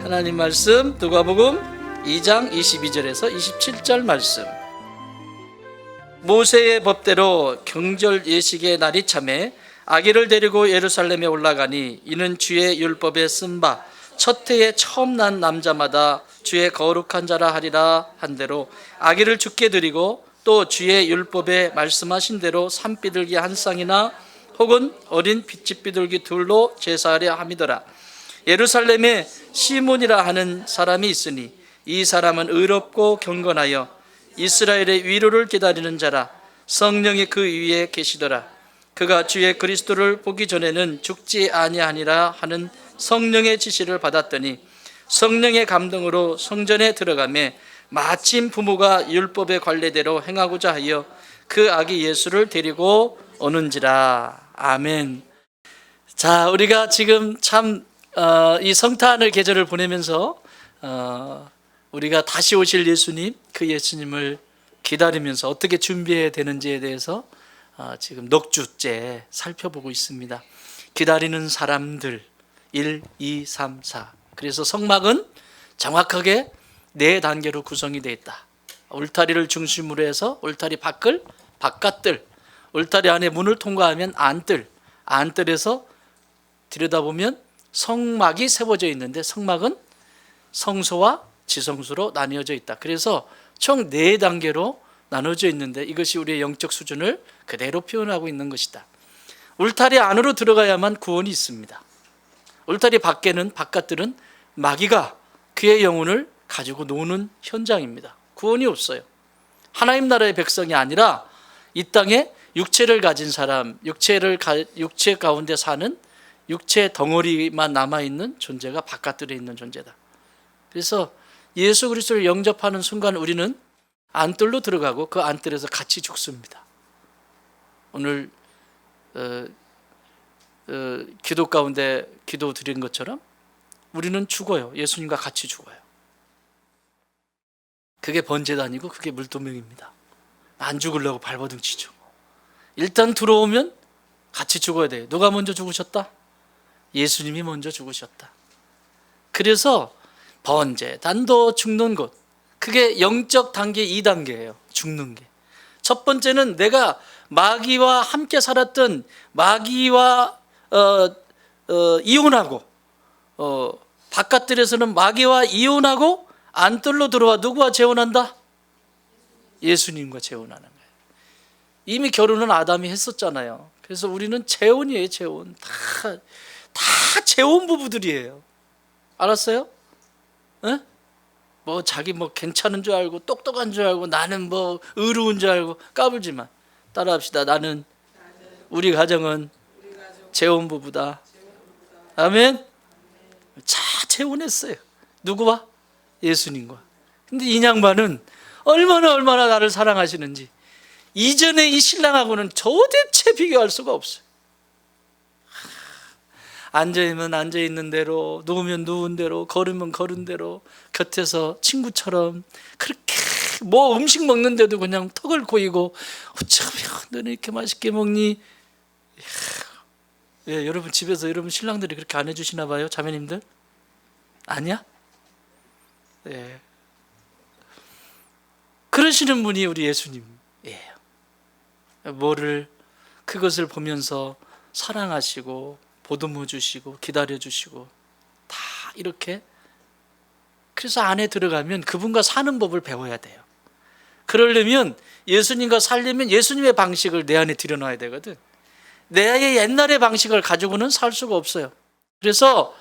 하나님 말씀 누가복음 2장 22절에서 27절 말씀. 모세의 법대로 경절 예식의 날이 참에 아기를 데리고 예루살렘에 올라가니 이는 주의 율법에 쓴 바 첫 해에 처음 난 남자마다 주의 거룩한 자라 하리라 한 대로 아기를 주께 드리고 또 주의 율법에 말씀하신 대로 산비둘기 한 쌍이나 혹은 어린 핏집비둘기 둘로 제사하려 함이더라. 예루살렘에 시몬이라 하는 사람이 있으니 이 사람은 의롭고 경건하여 이스라엘의 위로를 기다리는 자라. 성령이 그 위에 계시더라. 그가 주의 그리스도를 보기 전에는 죽지 아니하니라 하는 성령의 지시를 받았더니 성령의 감동으로 성전에 들어가매 마침 부모가 율법의 관례대로 행하고자 하여 그 아기 예수를 데리고 오는지라. 아멘. 자, 우리가 지금 참 이 성탄을 계절을 보내면서 우리가 다시 오실 예수님, 그 예수님을 기다리면서 어떻게 준비해야 되는지에 대해서 지금 넉주째 살펴보고 있습니다. 기다리는 사람들 1, 2, 3, 4. 그래서 성막은 정확하게 4단계로 구성이 되어 있다. 울타리를 중심으로 해서 울타리 밖을, 바깥들, 울타리 안에 문을 통과하면 안뜰, 안뜰에서 들여다보면 성막이 세워져 있는데 성막은 성소와 지성소로 나뉘어져 있다. 그래서 총 4단계로 나눠져 있는데 이것이 우리의 영적 수준을 그대로 표현하고 있는 것이다. 울타리 안으로 들어가야만 구원이 있습니다. 울타리 밖에는, 바깥들은 마귀가 그의 영혼을 가지고 노는 현장입니다. 구원이 없어요. 하나님 나라의 백성이 아니라 이 땅에 육체를 가진 사람, 육체 가운데 사는 육체 덩어리만 남아있는 존재가 바깥들에 있는 존재다. 그래서 예수 그리스도를 영접하는 순간 우리는 안뜰로 들어가고 그 안뜰에서 같이 죽습니다. 오늘 기도 가운데 기도 드린 것처럼 우리는 죽어요. 예수님과 같이 죽어요. 그게 번제단이고 그게 물도명입니다. 안 죽으려고 발버둥 치죠. 일단 들어오면 같이 죽어야 돼요. 누가 먼저 죽으셨다? 예수님이 먼저 죽으셨다. 그래서 번제단도 죽는 것, 그게 영적 단계 2단계예요. 죽는 게. 첫 번째는 내가 마귀와 함께 살았던 마귀와 이혼하고 바깥들에서는 마귀와 이혼하고 안뜰로 들어와 누구와 재혼한다? 예수님과 재혼하는 거예요. 이미 결혼은 아담이 했었잖아요. 그래서 우리는 재혼이에요. 재혼. 다 재혼 부부들이에요. 알았어요? 에? 뭐 자기 뭐 괜찮은 줄 알고 똑똑한 줄 알고 나는 뭐 의로운 줄 알고 까불지만 따라합시다. 나는 우리 가정은 재혼 부부다. 아멘. 자, 재혼했어요. 누구와? 예수님과. 근데 이 양반은 얼마나 나를 사랑하시는지 이전에 이 신랑하고는 도대체 비교할 수가 없어요. 앉아있으면 앉아있는 대로, 누우면 누운 대로, 걸으면 걸은 대로 곁에서 친구처럼 그렇게 뭐 음식 먹는데도 그냥 턱을 고이고 어쩜 너는 이렇게 맛있게 먹니? 예, 여러분 집에서 여러분 신랑들이 그렇게 안 해주시나 봐요? 자매님들? 아니야? 예. 그러시는 분이 우리 예수님이에요. 그것을 보면서 사랑하시고 보듬어 주시고 기다려 주시고 다 이렇게. 그래서 안에 들어가면 그분과 사는 법을 배워야 돼요. 그러려면 예수님과 살려면 예수님의 방식을 내 안에 들여놔야 되거든. 내 옛날의 방식을 가지고는 살 수가 없어요. 그래서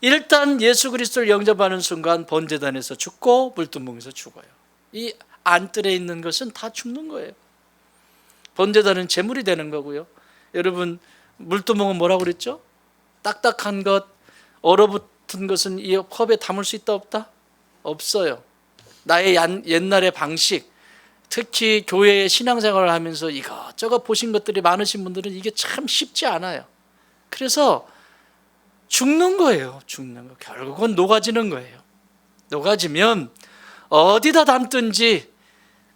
일단 예수 그리스도를 영접하는 순간 번제단에서 죽고 물두멍에서 죽어요. 이 안뜰에 있는 것은 다 죽는 거예요. 번제단은 제물이 되는 거고요. 여러분 물두멍은 뭐라고 그랬죠? 딱딱한 것, 얼어붙은 것은 이 컵에 담을 수 있다 없다? 없어요. 나의 옛날의 방식, 특히 교회의 신앙생활을 하면서 이것저것 보신 것들이 많으신 분들은 이게 참 쉽지 않아요. 그래서 죽는 거예요. 죽는 거. 결국은 녹아지는 거예요. 녹아지면 어디다 담든지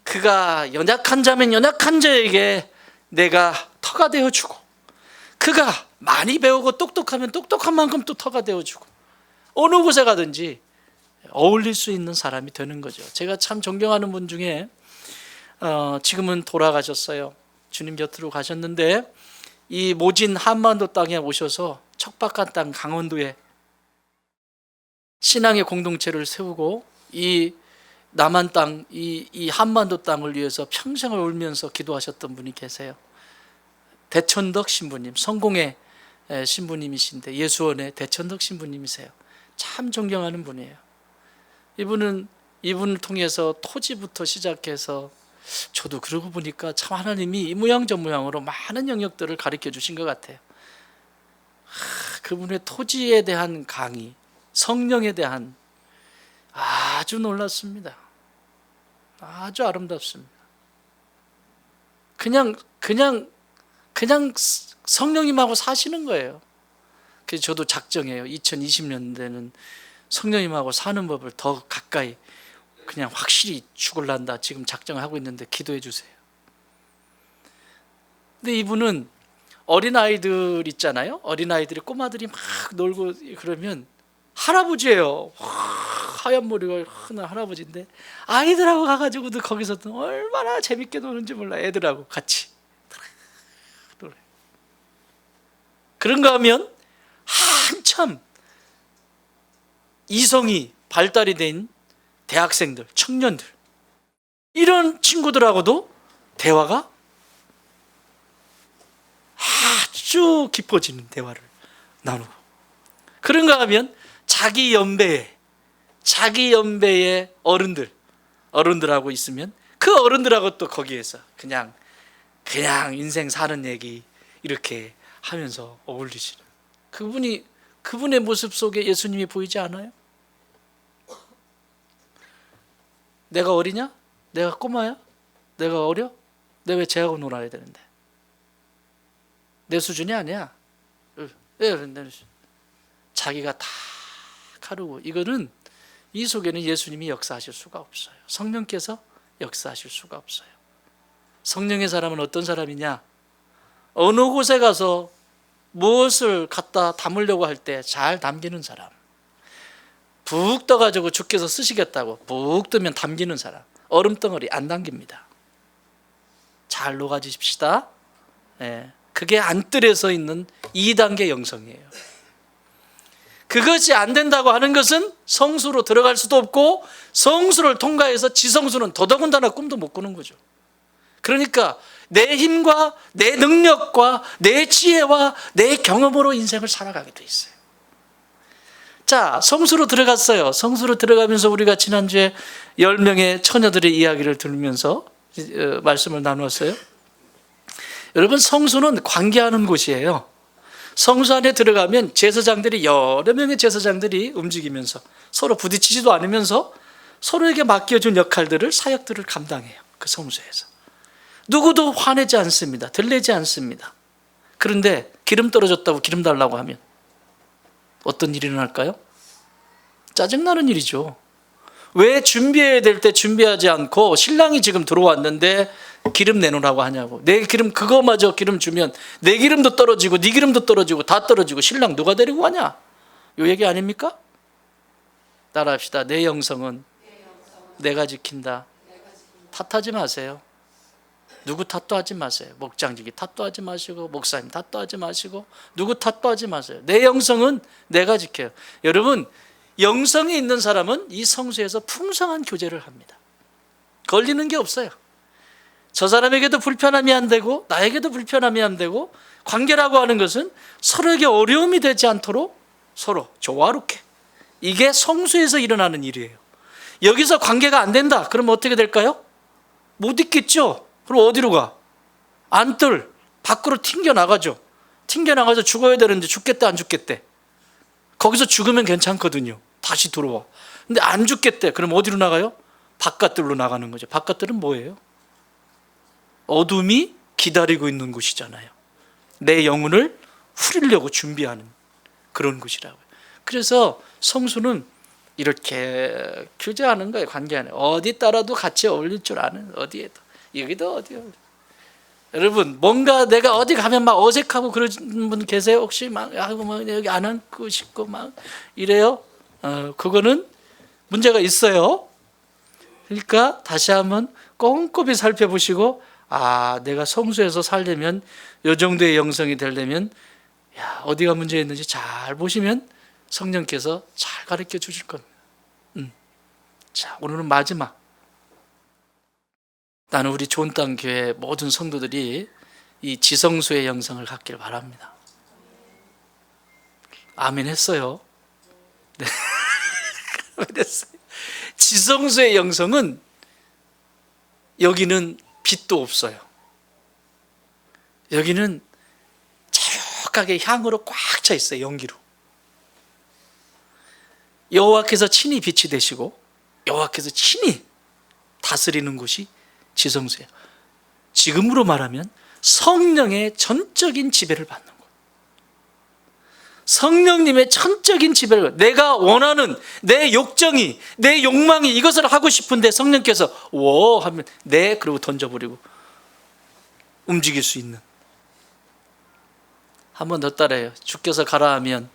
그가 연약한 자면 연약한 자에게 내가 터가 되어주고, 그가 많이 배우고 똑똑하면 똑똑한 만큼 또 터가 되어주고, 어느 곳에 가든지 어울릴 수 있는 사람이 되는 거죠. 제가 참 존경하는 분 중에 지금은 돌아가셨어요. 주님 곁으로 가셨는데 이 모진 한반도 땅에 오셔서 척박한 땅 강원도에 신앙의 공동체를 세우고 이 남한 땅, 이 한반도 땅을 위해서 평생을 울면서 기도하셨던 분이 계세요. 대천덕 신부님, 성공의 신부님이신데 예수원의 대천덕 신부님이세요. 참 존경하는 분이에요. 이분을 통해서 토지부터 시작해서 저도 그러고 보니까 참 하나님이 이 모양 저 모양으로 많은 영역들을 가르쳐 주신 것 같아요. 그분의 토지에 대한 강의, 성령에 대한 아주 놀랐습니다. 아주 아름답습니다. 그냥 성령님하고 사시는 거예요. 그래서 저도 작정해요. 2020년대는 성령님하고 사는 법을 더 가까이 그냥 확실히 죽을란다 지금 작정하고 있는데 기도해 주세요. 근데 이분은 어린아이들 있잖아요. 어린아이들이 꼬마들이 막 놀고 그러면 할아버지예요. 하얀 머리가 큰 할아버지인데 아이들하고 가가지고도 거기서 얼마나 재밌게 노는지 몰라. 애들하고 같이 노래. 그런가 하면 한참 이성이 발달이 된 대학생들, 청년들 이런 친구들하고도 대화가 아주 깊어지는 대화를 나누고, 그런가 하면 자기 연배의 어른들하고 있으면 그 어른들하고 또 거기에서 그냥 인생 사는 얘기 이렇게 하면서 어울리시는 그분의 모습 속에 예수님이 보이지 않아요? 내가 어리냐? 내가 꼬마야? 내가 어려? 내가 왜 쟤하고 놀아야 되는데? 내 수준이 아니야. 자기가 다 가르고, 이거는 이 속에는 예수님이 역사하실 수가 없어요. 성령께서 역사하실 수가 없어요. 성령의 사람은 어떤 사람이냐? 어느 곳에 가서 무엇을 갖다 담으려고 할 때 잘 담기는 사람. 푹 떠가지고 주께서 쓰시겠다고 푹 뜨면 담기는 사람. 얼음덩어리 안 담깁니다. 잘 녹아지십시다. 그게 안뜰에 서 있는 2단계 영성이에요. 그것이 안 된다고 하는 것은 성수로 들어갈 수도 없고, 성수를 통과해서 지성수는 더더군다나 꿈도 못 꾸는 거죠. 그러니까 내 힘과 내 능력과 내 지혜와 내 경험으로 인생을 살아가게 돼 있어요. 자, 성수로 들어갔어요. 성수로 들어가면서 우리가 지난주에 10명의 처녀들의 이야기를 들으면서 말씀을 나누었어요. 여러분, 성수는 관계하는 곳이에요. 성수 안에 들어가면 제사장들이, 여러 명의 제사장들이 움직이면서 서로 부딪히지도 않으면서 서로에게 맡겨준 역할들을, 사역들을 감당해요. 그 성수에서 누구도 화내지 않습니다. 들리지 않습니다. 그런데 기름 떨어졌다고 기름 달라고 하면 어떤 일이 일어날까요? 짜증나는 일이죠. 왜 준비해야 될 때 준비하지 않고 신랑이 지금 들어왔는데 기름 내놓으라고 하냐고. 내 기름, 그거마저 기름 주면 내 기름도 떨어지고 네 기름도 떨어지고 다 떨어지고 신랑 누가 데리고 가냐? 요 얘기 아닙니까? 따라합시다. 내 영성은 내가 지킨다. 탓하지 마세요. 누구 탓도 하지 마세요. 목장직이 탓도 하지 마시고 목사님 탓도 하지 마시고 누구 탓도 하지 마세요. 내 영성은 내가 지켜요. 여러분, 영성이 있는 사람은 이 성수에서 풍성한 교제를 합니다. 걸리는 게 없어요. 저 사람에게도 불편함이 안 되고 나에게도 불편함이 안 되고, 관계라고 하는 것은 서로에게 어려움이 되지 않도록 서로 조화롭게, 이게 성수에서 일어나는 일이에요. 여기서 관계가 안 된다 그러면 어떻게 될까요? 못 있겠죠. 그럼 어디로 가? 안뜰 밖으로 튕겨나가죠. 튕겨나가서 죽어야 되는데 죽겠대 안 죽겠대? 거기서 죽으면 괜찮거든요. 다시 들어와. 근데 안 죽겠대. 그럼 어디로 나가요? 바깥들로 나가는 거죠. 바깥들은 뭐예요? 어둠이 기다리고 있는 곳이잖아요. 내 영혼을 후리려고 준비하는 그런 곳이라고요. 그래서 성수는 이렇게 교제하는 거예요. 관계 안에 어디 따라도 같이 어울릴 줄 아는, 어디에도, 여기도 어디요. 여러분, 뭔가 내가 어디 가면 막 어색하고 그러는 분 계세요? 혹시 막 여기 안 앉고 싶고 막 이래요? 그거는 문제가 있어요. 그러니까 다시 한번 꼼꼼히 살펴보시고, 내가 성수에서 살려면, 이 정도의 영성이 되려면 어디가 문제 있는지 잘 보시면 성령께서 잘 가르쳐 주실 겁니다. 자, 오늘은 마지막. 나는 우리 좋은 땅 교회 모든 성도들이 이 지성수의 영성을 갖길 바랍니다. 아멘 했어요. 네. 아멘 했어요. 지성수의 영성은 여기는 빛도 없어요. 여기는 자욱하게 향으로 꽉 차 있어요. 연기로. 여호와께서 친히 빛이 되시고 여호와께서 친히 다스리는 곳이 지성수예요. 지금으로 말하면 성령의 전적인 지배를 받는 것. 성령님의 전적인 지배를, 내가 원하는 내 욕정이, 내 욕망이 이것을 하고 싶은데 성령께서 하면 네, 그러고 던져버리고 움직일 수 있는. 한 번 더 따라해요. 주께서 가라 하면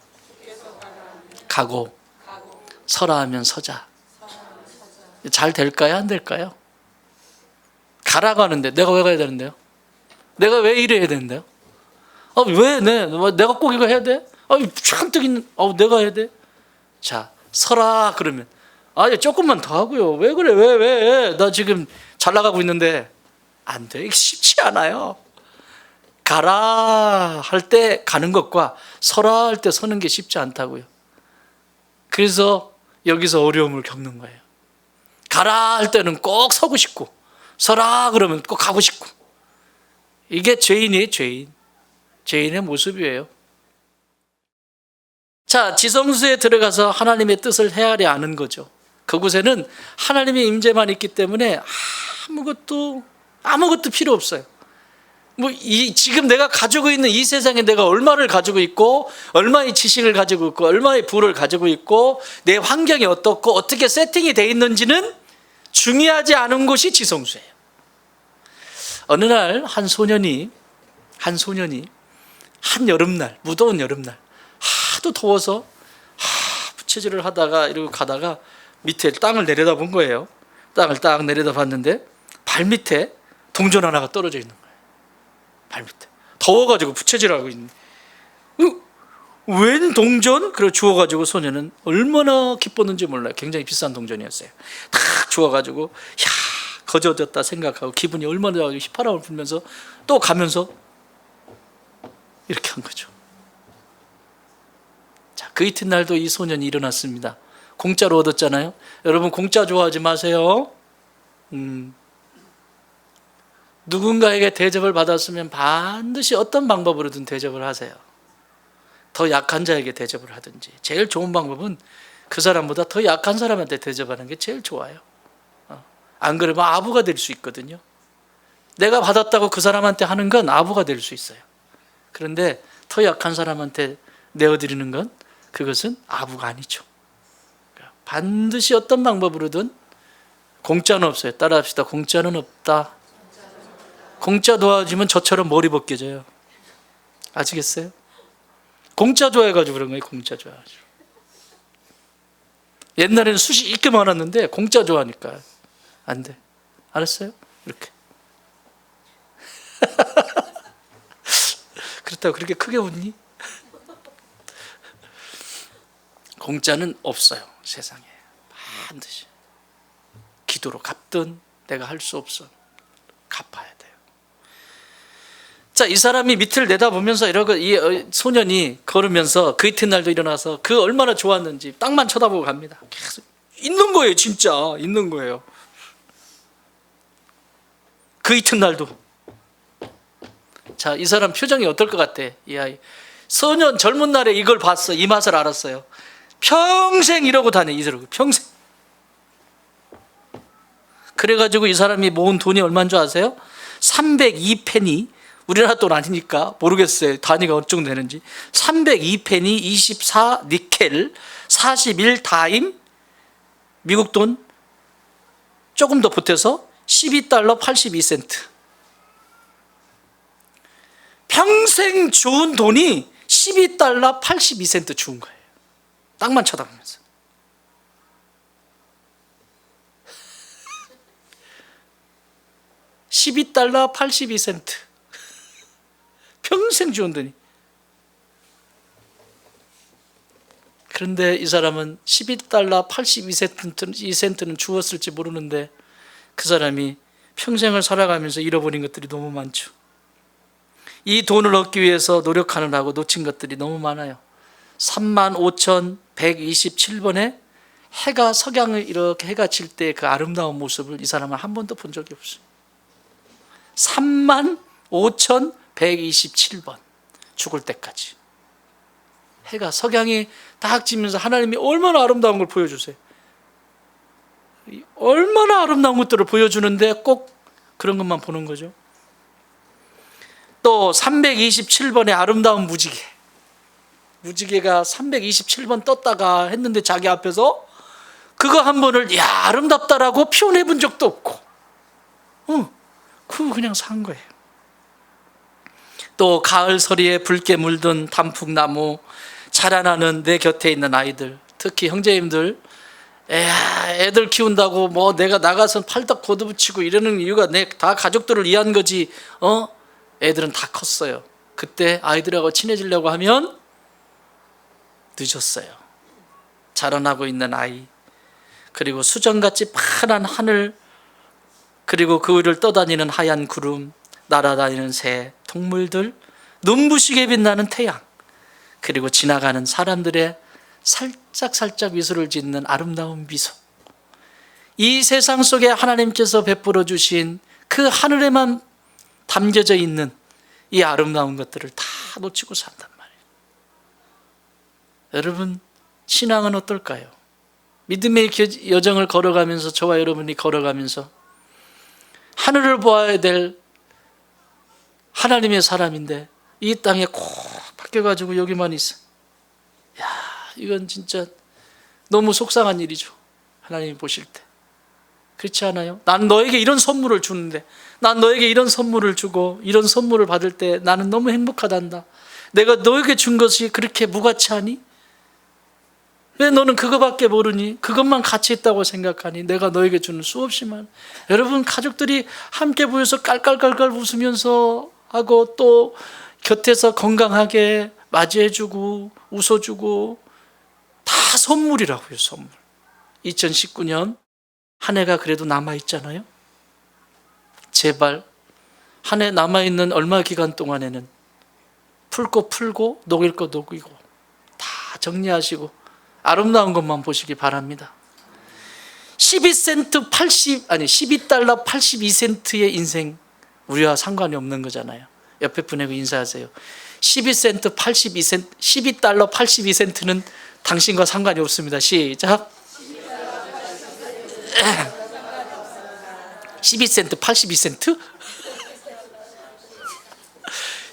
가고, 서라 하면 서자. 잘 될까요? 안 될까요? 가라고 하는데 내가 왜 가야 되는데요? 내가 왜 이래야 되는데요? 왜 내가 꼭 이거 해야 돼? 잔뜩 있는, 내가 해야 돼? 자, 서라 그러면 조금만 더 하고요. 왜 그래? 왜? 나 지금 잘 나가고 있는데. 안 돼. 쉽지 않아요. 가라 할 때 가는 것과 서라 할 때 서는 게 쉽지 않다고요. 그래서 여기서 어려움을 겪는 거예요. 가라 할 때는 꼭 서고 싶고, 서라 그러면 꼭 가고 싶고. 이게 죄인이에요. 죄인의 모습이에요. 자, 지성수에 들어가서 하나님의 뜻을 헤아려 아는 거죠. 그곳에는 하나님의 임재만 있기 때문에 아무것도 필요 없어요. 지금 내가 가지고 있는 이 세상에 내가 얼마를 가지고 있고, 얼마의 지식을 가지고 있고, 얼마의 부를 가지고 있고, 내 환경이 어떻고 어떻게 세팅이 되어 있는지는 중요하지 않은 곳이 지성수예요. 어느 날 한 소년이 한 여름날, 무더운 여름날, 하도 더워서 부채질을 하다가 이러고 가다가 밑에 땅을 내려다본 거예요. 땅을 딱 내려다봤는데 발 밑에 동전 하나가 떨어져 있는 거예요. 발 밑에. 더워가지고 부채질하고 있는. 웬 동전? 그래 주워가지고 소년은 얼마나 기뻤는지 몰라요. 굉장히 비싼 동전이었어요. 탁 주워가지고 거저졌다 생각하고 기분이 얼마나 휘파람을 불면서 또 가면서 이렇게 한 거죠. 자, 그 이튿날도 이 소년이 일어났습니다. 공짜로 얻었잖아요. 여러분 공짜 좋아하지 마세요. 누군가에게 대접을 받았으면 반드시 어떤 방법으로든 대접을 하세요. 더 약한 자에게 대접을 하든지. 제일 좋은 방법은 그 사람보다 더 약한 사람한테 대접하는 게 제일 좋아요. 안 그러면 아부가 될 수 있거든요. 내가 받았다고 그 사람한테 하는 건 아부가 될 수 있어요. 그런데 더 약한 사람한테 내어드리는 건 그것은 아부가 아니죠. 반드시 어떤 방법으로든. 공짜는 없어요. 따라합시다. 공짜는 없다. 공짜 도와주면 저처럼 머리 벗겨져요. 아시겠어요? 공짜 좋아해가지고 그런 거예요. 공짜 좋아해가지고. 옛날에는 숱이 이렇게 많았는데 공짜 좋아하니까 안 돼. 알았어요? 이렇게. 그렇다고 그렇게 크게 웃니? 공짜는 없어요. 세상에. 반드시. 기도로 갚든 내가 할 수 없어. 갚아야 돼요. 자, 이 사람이 밑을 내다보면서 이러고 이 소년이 걸으면서 그 이튿날도 일어나서 그 얼마나 좋았는지 땅만 쳐다보고 갑니다. 계속 있는 거예요. 진짜 있는 거예요. 그 이튿날도. 자, 이 사람 표정이 어떨 것 같아? 이 아이. 소년 젊은 날에 이걸 봤어. 이 맛을 알았어요. 평생 이러고 다녀. 이러고 평생. 그래가지고 이 사람이 모은 돈이 얼마인 줄 아세요? 302페니. 우리나라 돈 아니니까 모르겠어요. 단위가 어느 정도 되는지. 302페니, 24 니켈, 41 다임, 미국 돈 조금 더 보태서 12달러 82센트. 평생 주운 돈이 12달러 82센트 주운 거예요. 땅만 쳐다보면서. 12달러 82센트. 평생 주운 돈이. 그런데 이 사람은 12달러 82센트는 주었을지 모르는데 그 사람이 평생을 살아가면서 잃어버린 것들이 너무 많죠. 이 돈을 얻기 위해서 노력하느라고 놓친 것들이 너무 많아요. 35,127번에 해가 석양을 이렇게 해가 질 때 그 아름다운 모습을 이 사람은 한 번도 본 적이 없어요. 35,127번 죽을 때까지 해가 석양이 딱 지면서 하나님이 얼마나 아름다운 걸 보여주세요. 얼마나 아름다운 것들을 보여주는데 꼭 그런 것만 보는 거죠. 또 327번의 아름다운 무지개가 327번 떴다가 했는데 자기 앞에서 그거 한 번을 야 아름답다라고 표현해 본 적도 없고 그거 그냥 산 거예요. 또 가을 서리에 붉게 물든 단풍나무, 자라나는 내 곁에 있는 아이들, 특히 형제님들 애들 키운다고 뭐 내가 나가서 팔딱 걷어붙이고 이러는 이유가 내 다 가족들을 위한 거지. 애들은 다 컸어요. 그때 아이들하고 친해지려고 하면 늦었어요. 자라나고 있는 아이, 그리고 수정같이 파란 하늘, 그리고 그 위를 떠다니는 하얀 구름, 날아다니는 새, 동물들, 눈부시게 빛나는 태양, 그리고 지나가는 사람들의 살짝 미소를 짓는 아름다운 미소. 이 세상 속에 하나님께서 베풀어 주신 그 하늘에만 담겨져 있는 이 아름다운 것들을 다 놓치고 산단 말이에요. 여러분, 신앙은 어떨까요? 믿음의 여정을 걸어가면서, 저와 여러분이 걸어가면서 하늘을 보아야 될 하나님의 사람인데 이 땅에 꼭 바뀌어가지고 여기만 있어. 야, 이건 진짜 너무 속상한 일이죠. 하나님이 보실 때. 그렇지 않아요? 난 너에게 이런 선물을 주는데, 난 너에게 이런 선물을 주고 이런 선물을 받을 때 나는 너무 행복하단다. 내가 너에게 준 것이 그렇게 무가치하니? 왜 너는 그거밖에 모르니? 그것만 가치 있다고 생각하니? 내가 너에게 주는 수없이 많은, 여러분 가족들이 함께 모여서 깔깔깔깔 웃으면서 하고 또 곁에서 건강하게 맞이해주고 웃어주고 다 선물이라고요. 선물. 2019년 한 해가 그래도 남아있잖아요. 제발 한 해 남아있는 얼마 기간 동안에는 풀 거 풀고 녹일 거 녹이고 다 정리하시고 아름다운 것만 보시기 바랍니다. 12달러 82센트의 인생 우리와 상관이 없는 거잖아요. 옆에 분에게 인사하세요. 12달러 82센트는 당신과 상관이 없습니다. 시작. 12센트 82센트?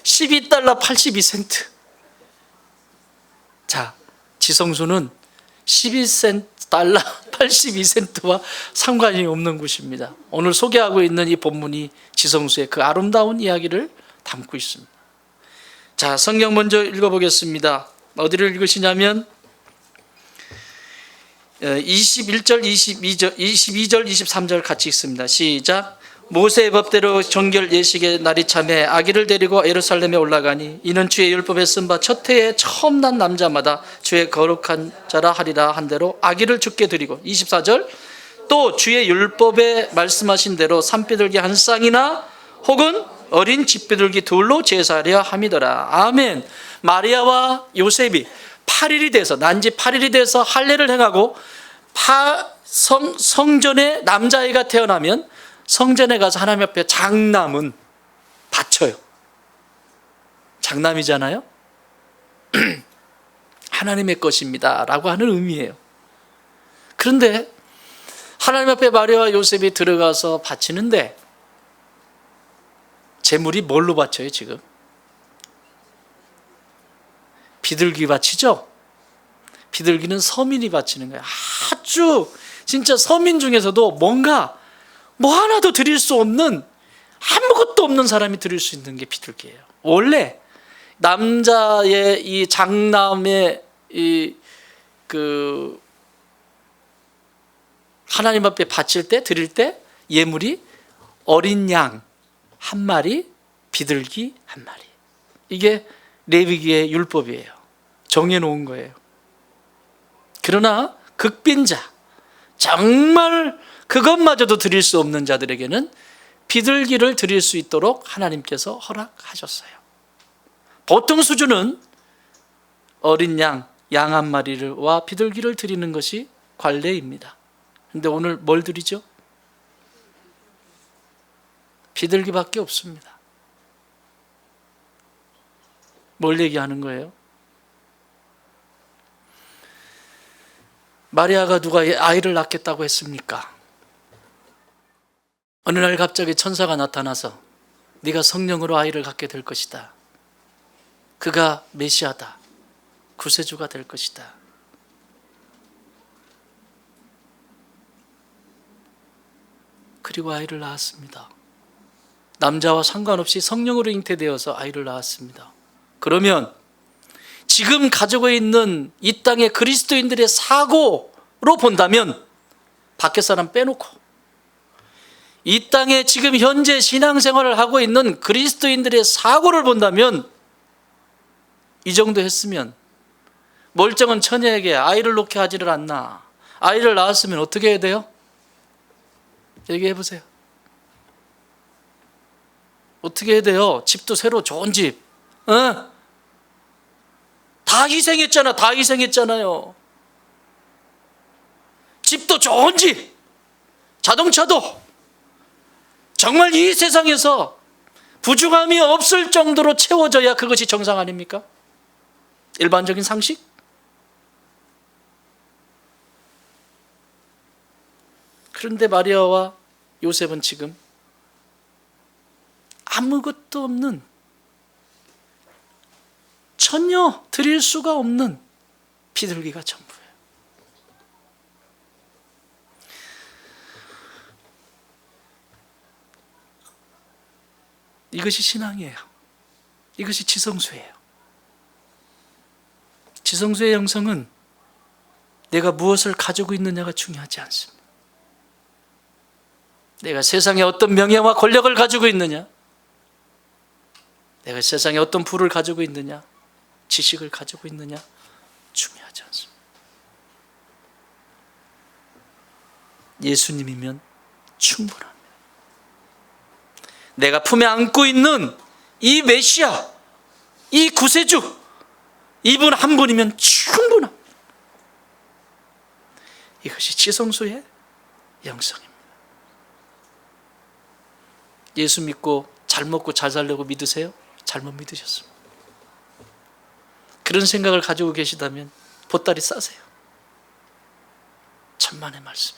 12달러 82센트. 자, 지성수는 12달러 82센트와 상관이 없는 곳입니다. 오늘 소개하고 있는 이 본문이 지성수의 그 아름다운 이야기를 담고 있습니다. 자, 성경 먼저 읽어보겠습니다. 어디를 읽으시냐면 21절, 22절, 23절 같이 읽습니다. 시작. 모세의 법대로 정결 예식의 날이 참에 아기를 데리고 예루살렘에 올라가니 이는 주의 율법에 쓴 바 첫 해에 처음 난 남자마다 주의 거룩한 자라 하리라 한 대로 아기를 주께 드리고 24절. 또 주의 율법에 말씀하신 대로 산비둘기 한 쌍이나 혹은 어린 집비둘기 둘로 제사하려 함이더라. 아멘. 마리아와 요셉이 8일이 돼서, 난지 8일이 돼서 할례를 행하고 성전에 남자아이가 태어나면 성전에 가서 하나님 앞에 장남은 바쳐요. 장남이잖아요. 하나님의 것입니다 라고 하는 의미예요. 그런데 하나님 앞에 마리아와 요셉이 들어가서 바치는데 제물이 뭘로 바쳐요 지금? 비둘기 바치죠? 비둘기는 서민이 바치는 거예요. 아주 진짜 서민 중에서도 뭔가 뭐 하나도 드릴 수 없는, 아무것도 없는 사람이 드릴 수 있는 게 비둘기예요. 원래 남자의 이 장남의 그 하나님 앞에 바칠 때, 드릴 때 예물이 어린 양, 한 마리, 비둘기 한 마리. 이게 레위기의 율법이에요. 정해놓은 거예요. 그러나 극빈자, 정말 그것마저도 드릴 수 없는 자들에게는 비둘기를 드릴 수 있도록 하나님께서 허락하셨어요. 보통 수준은 어린 양 한 마리와 비둘기를 드리는 것이 관례입니다. 그런데 오늘 뭘 드리죠? 비둘기밖에 없습니다. 뭘 얘기하는 거예요? 마리아가 누가 아이를 낳겠다고 했습니까? 어느 날 갑자기 천사가 나타나서 네가 성령으로 아이를 갖게 될 것이다. 그가 메시아다. 구세주가 될 것이다. 그리고 아이를 낳았습니다. 남자와 상관없이 성령으로 잉태되어서 아이를 낳았습니다. 그러면 지금 가지고 있는 이 땅의 그리스도인들의 사고로 본다면, 밖에 사람 빼놓고 이 땅에 지금 현재 신앙생활을 하고 있는 그리스도인들의 사고를 본다면, 이 정도 했으면 멀쩡한 처녀에게 아이를 놓게 하지를 않나. 아이를 낳았으면 어떻게 해야 돼요? 얘기해 보세요. 어떻게 해야 돼요? 집도 새로 좋은 집, 다 희생했잖아. 다 희생했잖아요. 집도 좋은 집, 자동차도 정말 이 세상에서 부족함이 없을 정도로 채워져야 그것이 정상 아닙니까? 일반적인 상식? 그런데 마리아와 요셉은 지금 아무것도 없는, 전혀 드릴 수가 없는 비둘기가 전부예요. 이것이 신앙이에요. 이것이 지성소예요. 지성소의 영성은 내가 무엇을 가지고 있느냐가 중요하지 않습니다. 내가 세상에 어떤 명예와 권력을 가지고 있느냐, 내가 세상에 어떤 부를 가지고 있느냐, 지식을 가지고 있느냐, 중요하지 않습니다. 예수님이면 충분합니다. 내가 품에 안고 있는 이 메시아, 이 구세주, 이분 한 분이면 충분합니다. 이것이 지성소의 영성입니다. 예수 믿고 잘 먹고 잘 살려고 믿으세요? 잘못 믿으셨습니다. 그런 생각을 가지고 계시다면 보따리 싸세요. 천만의 말씀.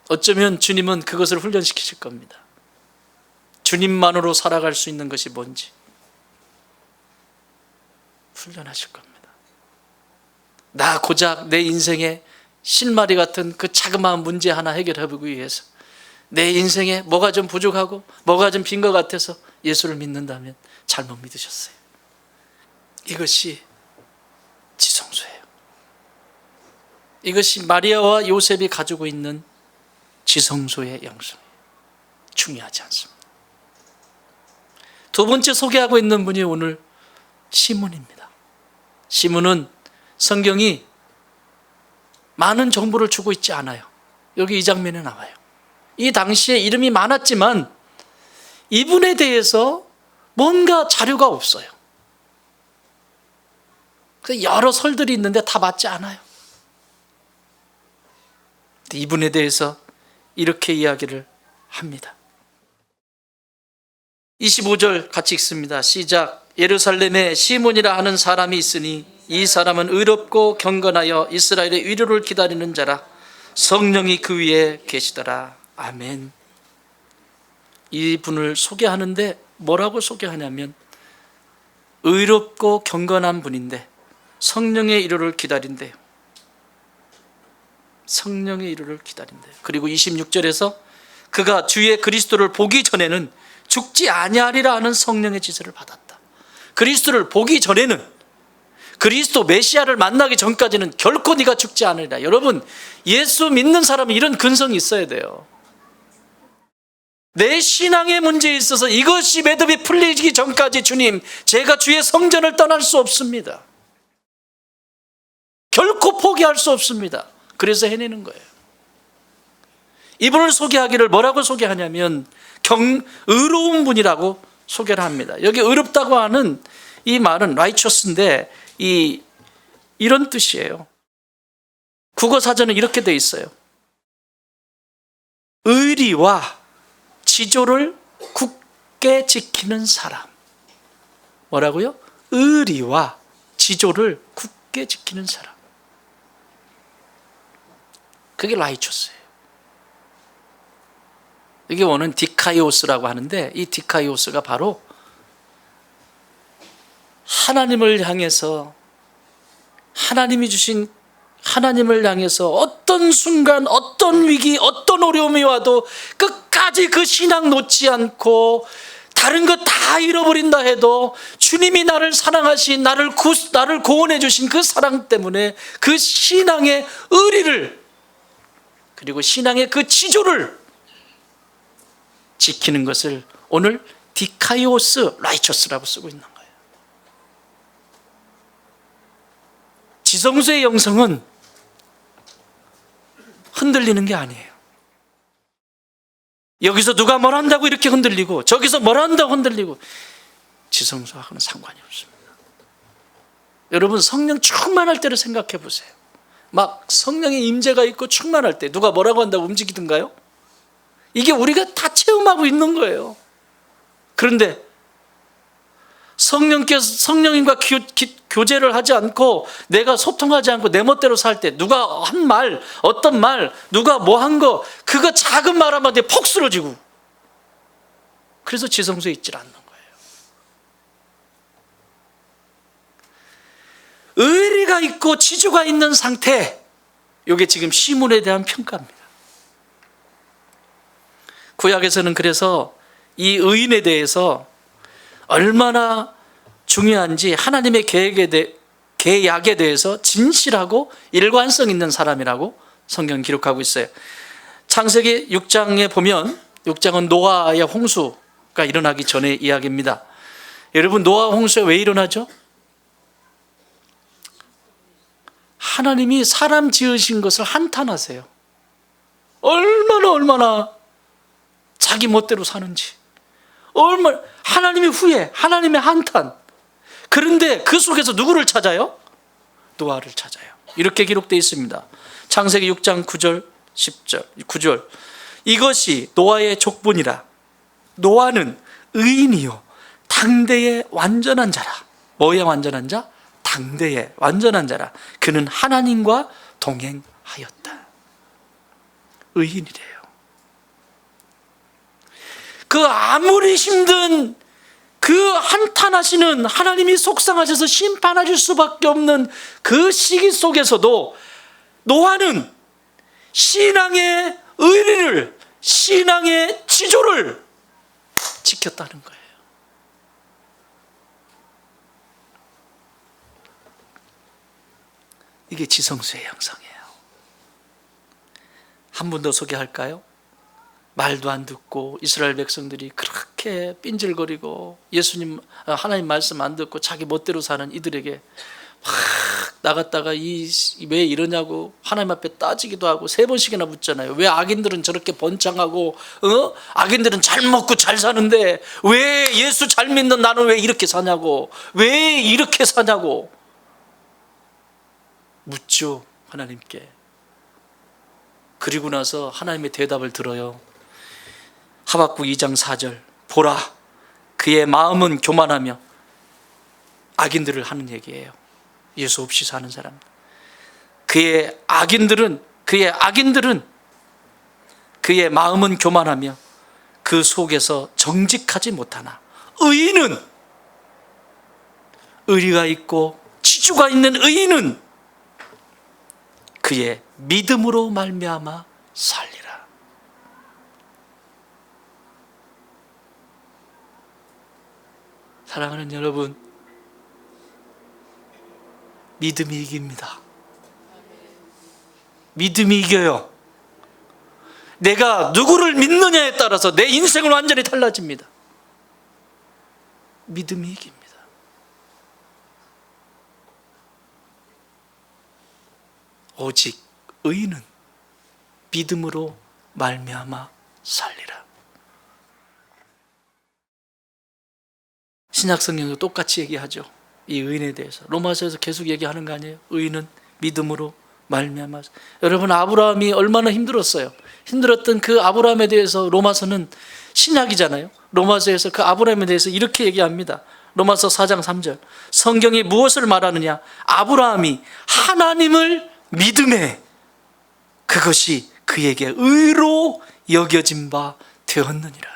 어쩌면 주님은 그것을 훈련시키실 겁니다. 주님만으로 살아갈 수 있는 것이 뭔지 훈련하실 겁니다. 나 고작 내 인생에 실마리 같은 그 자그마한 문제 하나 해결해보기 위해서 내 인생에 뭐가 좀 부족하고 뭐가 좀 빈 것 같아서 예수를 믿는다면 잘못 믿으셨어요. 이것이 지성소예요. 이것이 마리아와 요셉이 가지고 있는 지성소의 영성이에요. 중요하지 않습니다. 두 번째 소개하고 있는 분이 오늘 시몬입니다. 시몬은 성경이 많은 정보를 주고 있지 않아요. 여기 이 장면에 나와요. 이 당시에 이름이 많았지만 이분에 대해서 뭔가 자료가 없어요. 여러 설들이 있는데 다 맞지 않아요. 이분에 대해서 이렇게 이야기를 합니다. 25절 같이 읽습니다. 시작. 예루살렘에 시몬이라 하는 사람이 있으니 이 사람은 의롭고 경건하여 이스라엘의 위로를 기다리는 자라. 성령이 그 위에 계시더라. 아멘. 이분을 소개하는데 뭐라고 소개하냐면 의롭고 경건한 분인데 성령의 위로를 기다린대요. 성령의 위로를 기다린대요. 그리고 26절에서 그가 주의 그리스도를 보기 전에는 죽지 아니하리라 하는 성령의 지시를 받았다. 그리스도를 보기 전에는, 그리스도 메시아를 만나기 전까지는 결코 네가 죽지 않으리라. 여러분, 예수 믿는 사람은 이런 근성이 있어야 돼요. 내 신앙의 문제에 있어서 이것이 매듭이 풀리기 전까지 주님, 제가 주의 성전을 떠날 수 없습니다. 결코 포기할 수 없습니다. 그래서 해내는 거예요. 이분을 소개하기를 뭐라고 소개하냐면 의로운 분이라고 소개를 합니다. 여기 의롭다고 하는 이 말은 righteous인데 이런 뜻이에요. 국어 사전은 이렇게 돼 있어요. 의리와 지조를 굳게 지키는 사람. 뭐라고요? 의리와 지조를 굳게 지키는 사람. 그게 righteous예요. 이게 원은 디카이오스라고 하는데, 이 디카이오스가 바로 하나님을 향해서, 하나님이 주신 하나님을 향해서 어떤 순간, 어떤 위기, 어떤 어려움이 와도 끝까지 그 신앙 놓지 않고 다른 것 다 잃어버린다 해도 주님이 나를 사랑하신, 나를 구원해 주신 그 사랑 때문에 그 신앙의 의리를, 그리고 신앙의 그 지조를 지키는 것을 오늘 디카이오스 라이처스라고 쓰고 있는 거예요. 지성소의 영성은 흔들리는 게 아니에요. 여기서 누가 뭘 한다고 이렇게 흔들리고 저기서 뭘 한다고 흔들리고, 지성소하고는 상관이 없습니다. 여러분, 성령 충만할 때를 생각해 보세요. 막 성령의 임재가 있고 충만할 때 누가 뭐라고 한다고 움직이던가요? 이게 우리가 다 체험하고 있는 거예요. 그런데 성령님과 교제를 하지 않고 내가 소통하지 않고 내 멋대로 살 때 누가 한 말, 어떤 말, 누가 뭐 한 거, 그거 작은 말 한마디에 폭 쓰러지고, 그래서 지성소에 있질 않는 거예요. 의리가 있고 지주가 있는 상태, 이게 지금 시문에 대한 평가입니다. 구약에서는 그래서 이 의인에 대해서 얼마나 중요한지 하나님의 계약에 대해서 진실하고 일관성 있는 사람이라고 성경 기록하고 있어요. 창세기 6장에 보면, 6장은 노아의 홍수가 일어나기 전의 이야기입니다. 여러분, 노아 홍수가 왜 일어나죠? 하나님이 사람 지으신 것을 한탄하세요. 얼마나 자기 멋대로 사는지, 얼마나 하나님의 후회, 하나님의 한탄. 그런데 그 속에서 누구를 찾아요? 노아를 찾아요. 이렇게 기록되어 있습니다. 창세기 6장 9절 10절 9절 이것이 노아의 족본이라. 노아는 의인이요 당대의 완전한 자라. 뭐의 완전한 자? 당대의 완전한 자라. 그는 하나님과 동행하였다. 의인이래요. 그 아무리 힘든 그 한탄하시는, 하나님이 속상하셔서 심판하실 수밖에 없는 그 시기 속에서도 노아는 신앙의 의리를, 신앙의 지조를 지켰다는 거예요. 이게 지성소의 형상이에요. 한 분 더 소개할까요? 말도 안 듣고 이스라엘 백성들이 그렇게 삔질거리고 하나님 말씀 안 듣고 자기 멋대로 사는 이들에게 막 나갔다가 왜 이러냐고 하나님 앞에 따지기도 하고 3번씩이나 묻잖아요. 왜 악인들은 저렇게 번창하고, 악인들은 잘 먹고 잘 사는데 왜 예수 잘 믿는 나는 왜 이렇게 사냐고, 왜 이렇게 사냐고 묻죠, 하나님께. 그리고 나서 하나님의 대답을 들어요. 하박국 2장 4절 보라, 그의 마음은 교만하며, 악인들을 하는 얘기예요. 예수 없이 사는 사람. 그의 악인들은 그의 마음은 교만하며 그 속에서 정직하지 못하나 의인은, 의리가 있고 지주가 있는 의인은 그의 믿음으로 말미암아 살리라. 사랑하는 여러분, 믿음이 이깁니다. 믿음이 이겨요. 내가 누구를 믿느냐에 따라서 내 인생은 완전히 달라집니다. 믿음이 이깁니다. 오직 의인은 믿음으로 말미암아 살리라. 신약 성경도 똑같이 얘기하죠. 이 의인에 대해서 로마서에서 계속 얘기하는 거 아니에요? 의인은 믿음으로 말미암아. 여러분, 아브라함이 얼마나 힘들었어요. 힘들었던 그 아브라함에 대해서 로마서는 신약이잖아요. 로마서에서 그 아브라함에 대해서 이렇게 얘기합니다. 로마서 4장 3절. 성경이 무엇을 말하느냐? 아브라함이 하나님을 믿음에 그것이 그에게 의로 여겨진 바 되었느니라.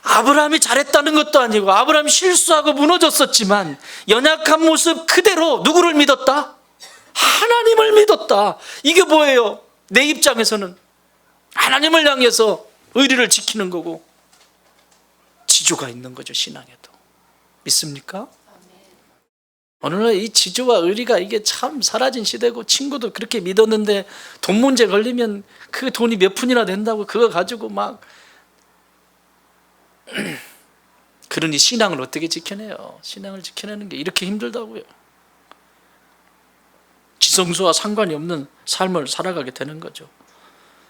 아브라함이 잘했다는 것도 아니고, 아브라함이 실수하고 무너졌었지만 연약한 모습 그대로 누구를 믿었다? 하나님을 믿었다. 이게 뭐예요? 내 입장에서는 하나님을 향해서 의리를 지키는 거고 지조가 있는 거죠. 신앙에도. 믿습니까? 오늘날 이 지조와 의리가 이게 참 사라진 시대고, 친구도 그렇게 믿었는데 돈 문제 걸리면 그 돈이 몇 푼이나 된다고 그거 가지고 막 그러니 신앙을 어떻게 지켜내요? 신앙을 지켜내는 게 이렇게 힘들다고요. 지성소와 상관이 없는 삶을 살아가게 되는 거죠.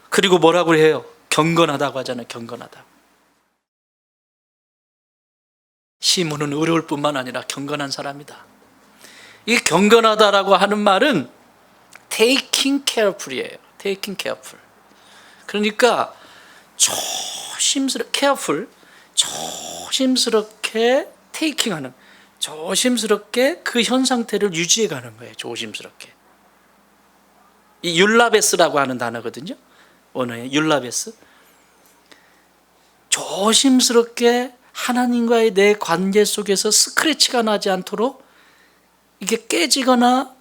그리고 뭐라고 해요? 경건하다고 하잖아요. 경건하다. 시몬은 의로울 뿐만 아니라 경건한 사람이다. 이 경건하다라고 하는 말은 taking careful이에요. taking careful. 그러니까 조심스럽게 테이킹하는, 조심스럽게 그 현 상태를 유지해 가는 거예요. 조심스럽게. 이 율라베스라고 하는 단어거든요. 언어의 율라베스. 조심스럽게 하나님과의 내 관계 속에서 스크래치가 나지 않도록, 이게 깨지거나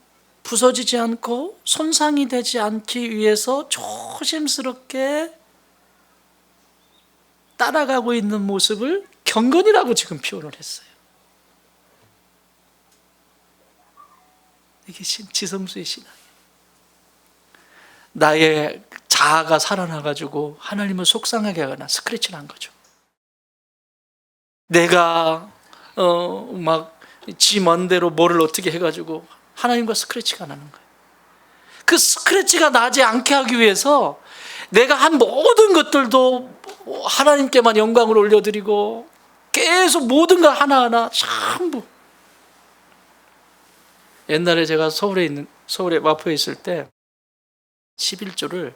부서지지 않고 손상이 되지 않기 위해서 조심스럽게 따라가고 있는 모습을 경건이라고 지금 표현을 했어요. 이게 지성수의 신앙이에요. 나의 자아가 살아나가지고 하나님을 속상하게 하거나 스크래치 난 거죠. 내가 막 지 멋대로 뭐를 어떻게 해가지고 하나님과 스크래치가 나는 거예요. 그 스크래치가 나지 않게 하기 위해서 내가 한 모든 것들도 하나님께만 영광을 올려드리고 계속 모든 걸 하나하나 전부. 옛날에 제가 서울에 마포에 있을 때 11조를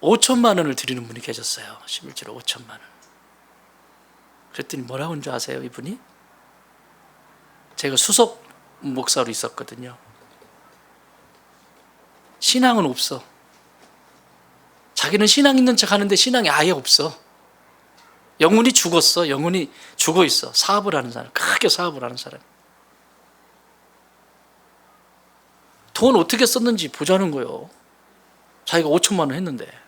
5천만 원을 드리는 분이 계셨어요. 11조를 5천만 원. 그랬더니 뭐라고 하는 줄 아세요? 이분이? 제가 수석 목사로 있었거든요. 신앙은 없어. 자기는 신앙 있는 척 하는데 신앙이 아예 없어. 영혼이 죽었어. 영혼이 죽어 있어. 사업을 하는 사람, 크게 사업을 하는 사람. 돈 어떻게 썼는지 보자는 거예요. 자기가 5천만 원 했는데.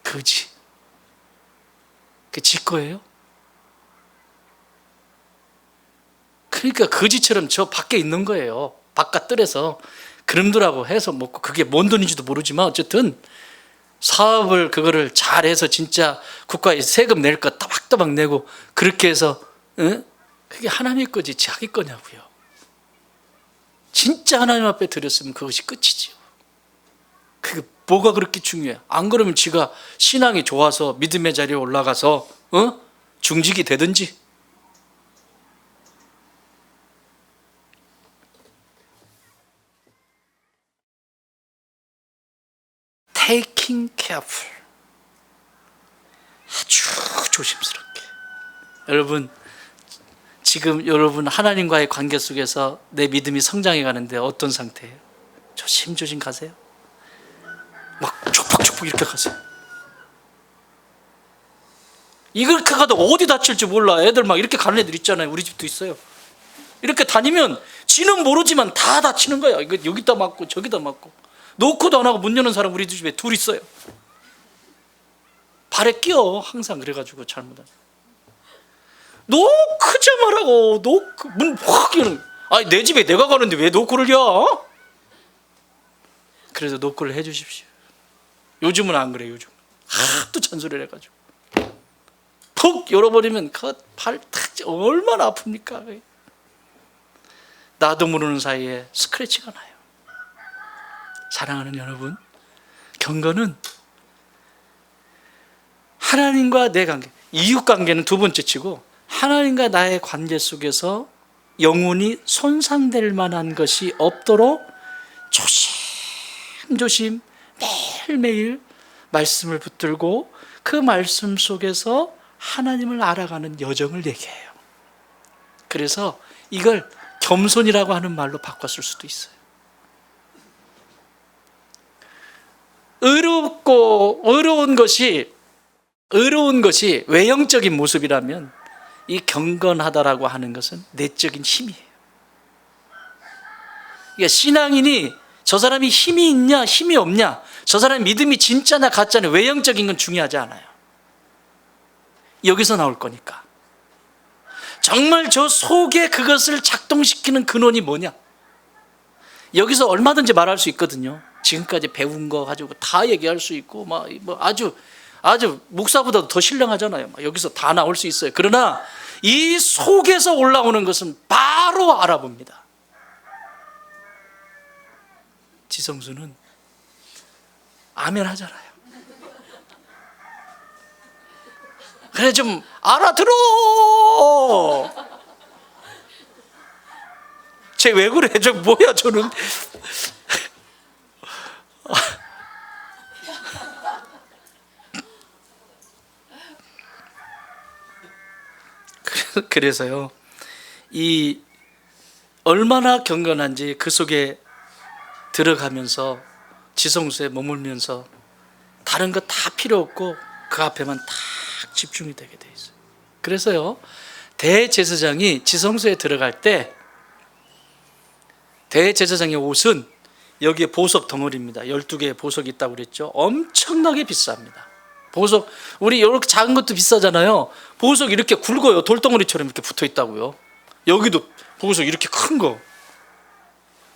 거지. 그게 지 거예요? 그러니까 거지처럼 저 밖에 있는 거예요. 바깥 뜰에서 그놈들하고 해서 먹고, 그게 뭔 돈인지도 모르지만 어쨌든 사업을 그거를 잘해서 진짜 국가에 세금 낼 거 따박따박 내고 그렇게 해서, 그게 하나님의 거지 자기 거냐고요. 진짜 하나님 앞에 드렸으면 그것이 끝이지요. 그게 뭐가 그렇게 중요해? 안 그러면 지가 신앙이 좋아서 믿음의 자리에 올라가서 중직이 되든지. taking careful. 아주 조심스럽게. 여러분, 지금 여러분 하나님과의 관계 속에서 내 믿음이 성장해 가는데 어떤 상태예요? 조심조심 가세요. 막 촉박촉박 이렇게 가세요. 이렇게 가도 어디 다칠지 몰라. 애들 막 이렇게 가는 애들 있잖아요. 우리 집도 있어요. 이렇게 다니면 지는 모르지만 다 다치는 거야. 이거 여기다 맞고 저기다 맞고. 노크도 안 하고 문 여는 사람 우리 집에 둘 있어요. 발에 끼어 항상. 그래가지고 잘못하면 노크 좀 하라고. 노크 문 확 여는. 아니 내 집에 내가 가는데 왜 노크를 여? 그래서 노크를 해주십시오. 요즘은 안 그래. 요즘 하도 잔소리를 해가지고 푹 열어버리면 그 팔 탁 얼마나 아픕니까? 나도 모르는 사이에 스크래치가 나요. 사랑하는 여러분, 경건은 하나님과 내 관계, 이웃 관계는 두 번째 치고 하나님과 나의 관계 속에서 영혼이 손상될 만한 것이 없도록 조심조심 매일매일 말씀을 붙들고 그 말씀 속에서 하나님을 알아가는 여정을 얘기해요. 그래서 이걸 겸손이라고 하는 말로 바꿨을 수도 있어요. 의로운 것이 외형적인 모습이라면 이 경건하다라고 하는 것은 내적인 힘이에요. 그러니까 신앙인이 저 사람이 힘이 있냐 힘이 없냐, 저 사람의 믿음이 진짜나 가짜냐, 외형적인 건 중요하지 않아요. 여기서 나올 거니까. 정말 저 속에 그것을 작동시키는 근원이 뭐냐, 여기서 얼마든지 말할 수 있거든요. 지금까지 배운 거 가지고 다 얘기할 수 있고 뭐 아주 목사보다도 더 신령하잖아요. 여기서 다 나올 수 있어요. 그러나 이 속에서 올라오는 것은 바로 알아봅니다. 지성수는 아멘 하잖아요. 그래 좀 알아들어. 쟤 왜 그래? 저 뭐야 저는. 그래서요, 이 얼마나 경건한지 그 속에 들어가면서 지성수에 머물면서 다른 거 다 필요 없고 그 앞에만 딱 집중이 되게 돼 있어요. 그래서요, 대제사장이 지성소에 들어갈 때 대제사장의 옷은 여기에 보석 덩어리입니다. 12개의 보석이 있다고 그랬죠. 엄청나게 비쌉니다. 보석, 우리 이렇게 작은 것도 비싸잖아요. 보석 이렇게 굵어요. 돌덩어리처럼 이렇게 붙어 있다고요. 여기도 보석 이렇게 큰 거.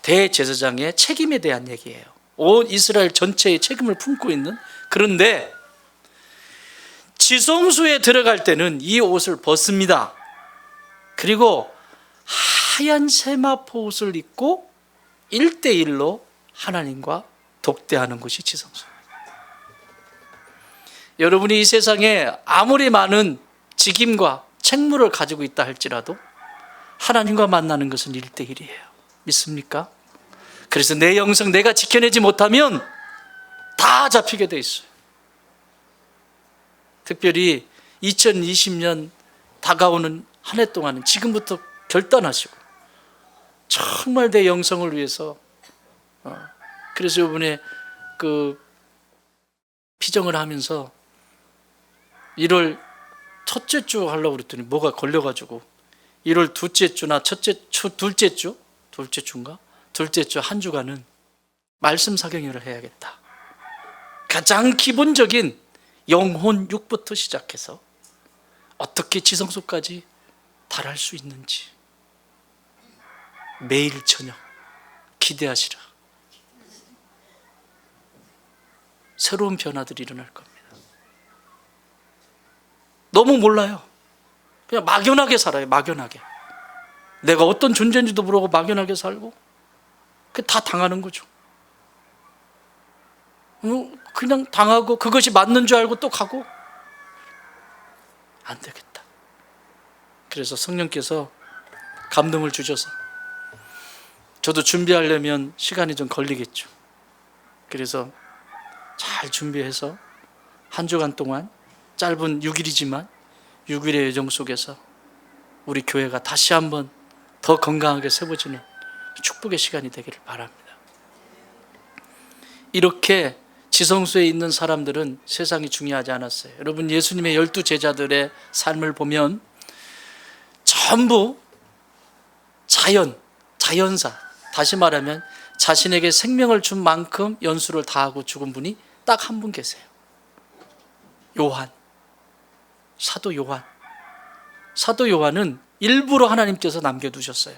대제사장의 책임에 대한 얘기예요. 온 이스라엘 전체의 책임을 품고 있는. 그런데 지성소에 들어갈 때는 이 옷을 벗습니다. 그리고 하얀 세마포 옷을 입고 1대1로 하나님과 독대하는 것이 지성소. 여러분이 이 세상에 아무리 많은 직임과 책무를 가지고 있다 할지라도 하나님과 만나는 것은 1대1이에요. 믿습니까? 그래서 내 영성 내가 지켜내지 못하면 다 잡히게 돼 있어요. 특별히 2020년 다가오는 한 해 동안은 지금부터 결단하시고 정말 내 영성을 위해서, 그래서 이번에 그 피정을 하면서 1월 첫째 주 하려고 그랬더니 뭐가 걸려가지고 1월 둘째 주나 둘째 주 한 주간은 말씀 사경회를 해야겠다. 가장 기본적인 영혼 육부터 시작해서 어떻게 지성소까지 달할 수 있는지 매일 저녁 기대하시라. 새로운 변화들이 일어날 겁니다. 너무 몰라요. 그냥 막연하게 살아요. 막연하게. 내가 어떤 존재인지도 모르고 막연하게 살고 그 다 당하는 거죠. 그냥 당하고 그것이 맞는 줄 알고 또 가고. 안 되겠다. 그래서 성령께서 감동을 주셔서 저도 준비하려면 시간이 좀 걸리겠죠. 그래서 잘 준비해서 한 주간 동안 짧은 6일이지만 6일의 여정 속에서 우리 교회가 다시 한번 더 건강하게 세워지는 축복의 시간이 되기를 바랍니다. 이렇게 지성소에 있는 사람들은 세상이 중요하지 않았어요. 여러분, 예수님의 12제자들의 삶을 보면 전부 자연사, 다시 말하면 자신에게 생명을 준 만큼 연수를 다하고 죽은 분이 딱 한 분 계세요. 요한, 사도 요한. 사도 요한은 일부러 하나님께서 남겨두셨어요.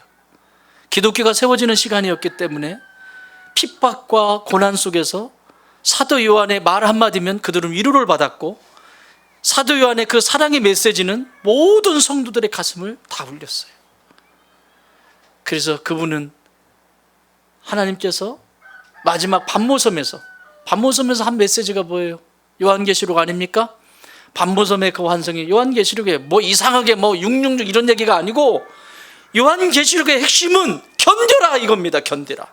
기독교가 세워지는 시간이었기 때문에 핍박과 고난 속에서 사도 요한의 말 한마디면 그들은 위로를 받았고, 사도 요한의 그 사랑의 메시지는 모든 성도들의 가슴을 다 울렸어요. 그래서 그분은 하나님께서 마지막 반모섬에서 한 메시지가 뭐예요? 요한계시록 아닙니까? 반모섬의 그 환상이 요한계시록에 뭐 이상하게 뭐 666 이런 얘기가 아니고, 요한계시록의 핵심은 견뎌라 이겁니다. 견디라.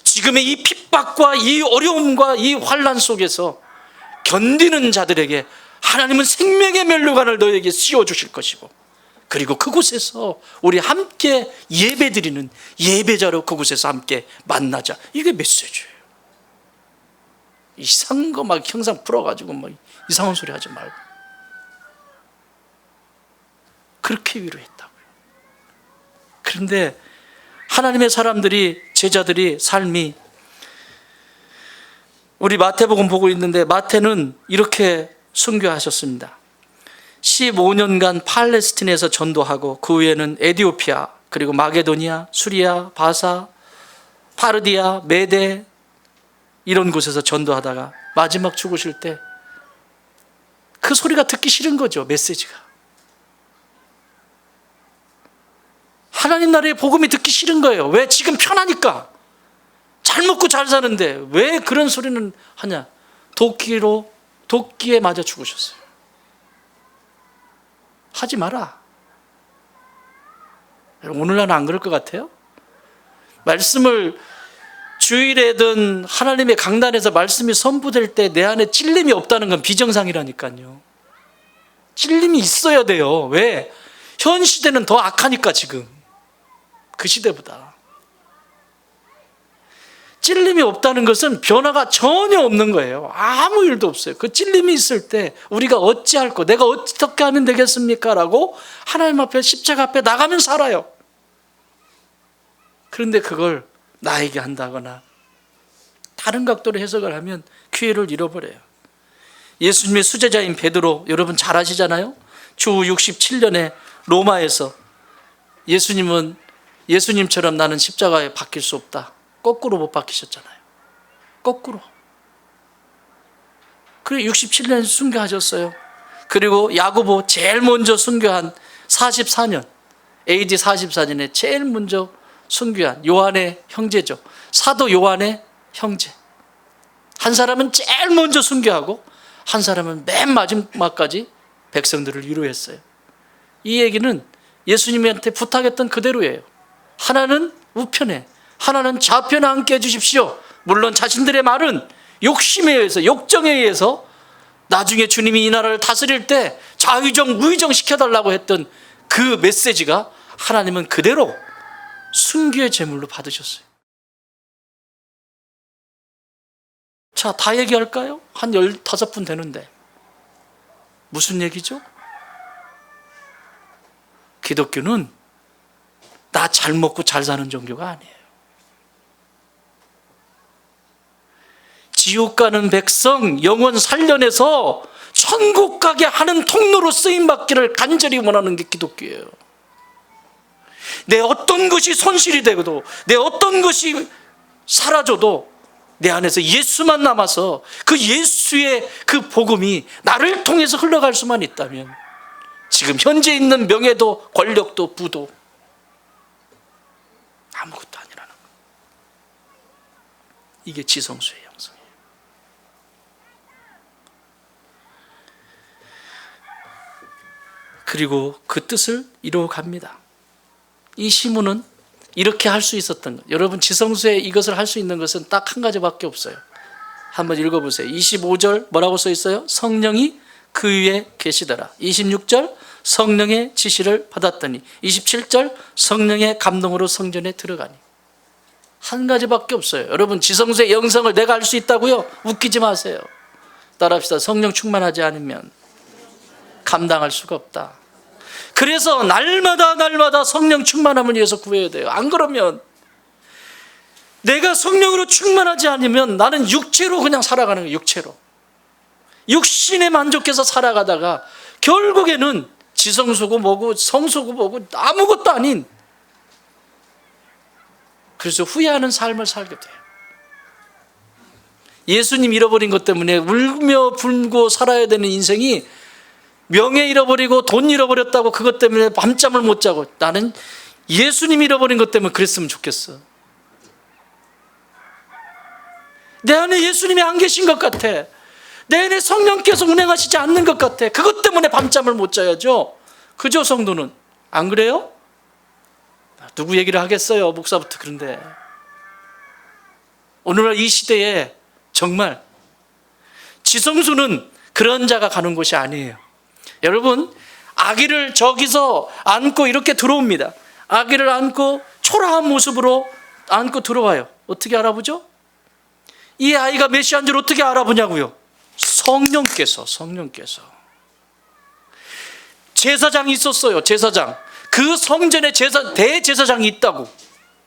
지금의 이 핍박과 이 어려움과 이 환난 속에서 견디는 자들에게 하나님은 생명의 면류관을 너에게 씌워주실 것이고, 그리고 그곳에서 우리 함께 예배드리는 예배자로 그곳에서 함께 만나자. 이게 메시지예요. 이상한 거 막 형상 풀어가지고 뭐 이상한 소리 하지 말고. 그렇게 위로했다고요. 그런데 하나님의 사람들이, 제자들이 삶이, 우리 마태복음 보고 있는데 마태는 이렇게 순교하셨습니다. 15년간 팔레스틴에서 전도하고 그 후에는 에디오피아, 그리고 마게도니아, 수리아, 바사, 파르디아, 메데 이런 곳에서 전도하다가 마지막 죽으실 때 그 소리가 듣기 싫은 거죠. 메시지가. 하나님 나라의 복음이 듣기 싫은 거예요. 왜? 지금 편하니까. 잘 먹고 잘 사는데 왜 그런 소리는 하냐. 도끼에 맞아 죽으셨어요. 하지 마라. 오늘날은 안 그럴 것 같아요? 말씀을 주일에든 하나님의 강단에서 말씀이 선포될 때 내 안에 찔림이 없다는 건 비정상이라니까요. 찔림이 있어야 돼요. 왜? 현 시대는 더 악하니까. 지금 그 시대보다 찔림이 없다는 것은 변화가 전혀 없는 거예요. 아무 일도 없어요. 그 찔림이 있을 때 우리가 어찌할 거, 내가 어떻게 하면 되겠습니까? 라고 하나님 앞에, 십자가 앞에 나가면 살아요. 그런데 그걸 나에게 한다거나 다른 각도로 해석을 하면 기회를 잃어버려요. 예수님의 수제자인 베드로, 여러분 잘 아시잖아요. 주 67년에 로마에서 예수님은 예수님처럼 나는 십자가에 박힐 수 없다. 거꾸로 못 박히셨잖아요. 거꾸로. 그리고 67년 순교하셨어요. 그리고 야고보 제일 먼저 순교한 44년, AD 44년에 제일 먼저 순교한 요한의 형제죠. 사도 요한의 형제. 한 사람은 제일 먼저 순교하고 한 사람은 맨 마지막까지 백성들을 위로했어요. 이 얘기는 예수님한테 부탁했던 그대로예요. 하나는 우편에, 하나는 좌편에 함께 해주십시오. 물론 자신들의 말은 욕심에 의해서, 욕정에 의해서 나중에 주님이 이 나라를 다스릴 때 좌의정 우의정 시켜달라고 했던 그 메시지가 하나님은 그대로 순교의 제물로 받으셨어요. 자, 다 얘기할까요? 한 15분 되는데 무슨 얘기죠? 기독교는 나 잘 먹고 잘 사는 종교가 아니에요. 지옥 가는 백성 영혼 살려내서 천국 가게 하는 통로로 쓰임받기를 간절히 원하는 게 기독교예요. 내 어떤 것이 손실이 되고도, 내 어떤 것이 사라져도 내 안에서 예수만 남아서 그 예수의 그 복음이 나를 통해서 흘러갈 수만 있다면 지금 현재 있는 명예도 권력도 부도 아무것도 아니라는 거예요. 이게 지성수의 양성이에요. 그리고 그 뜻을 이루어갑니다. 이 시문은 이렇게 할 수 있었던 것. 여러분, 지성수에 이것을 할 수 있는 것은 딱 한 가지밖에 없어요. 한번 읽어보세요. 25절 뭐라고 써 있어요? 성령이 그 위에 계시더라. 26절 성령의 지시를 받았더니, 27절 성령의 감동으로 성전에 들어가니. 한 가지밖에 없어요. 여러분, 지성수의 영성을 내가 할 수 있다고요? 웃기지 마세요. 따라합시다. 성령 충만하지 않으면 감당할 수가 없다. 그래서 날마다 성령 충만함을 위해서 구해야 돼요. 안 그러면 내가 성령으로 충만하지 않으면 나는 육체로 그냥 살아가는 거예요. 육체로. 육신에 만족해서 살아가다가 결국에는 지성소고 뭐고 성소고 뭐고 아무것도 아닌, 그래서 후회하는 삶을 살게 돼요. 예수님 잃어버린 것 때문에 울며 불고 살아야 되는 인생이, 명예 잃어버리고 돈 잃어버렸다고 그것 때문에 밤잠을 못 자고, 나는 예수님 잃어버린 것 때문에 그랬으면 좋겠어. 내 안에 예수님이 안 계신 것 같아. 내 안에 성령께서 운행하시지 않는 것 같아. 그것 때문에 밤잠을 못 자야죠. 그죠, 성도는? 안 그래요? 누구 얘기를 하겠어요, 목사부터. 그런데 오늘날 이 시대에 정말 지성소는 그런 자가 가는 곳이 아니에요. 여러분, 아기를 저기서 안고 이렇게 들어옵니다. 아기를 안고 초라한 모습으로 안고 들어와요. 어떻게 알아보죠? 이 아이가 메시아인 줄 어떻게 알아보냐고요? 성령께서 제사장이 있었어요. 제사장. 그 성전에 대제사장이 있다고.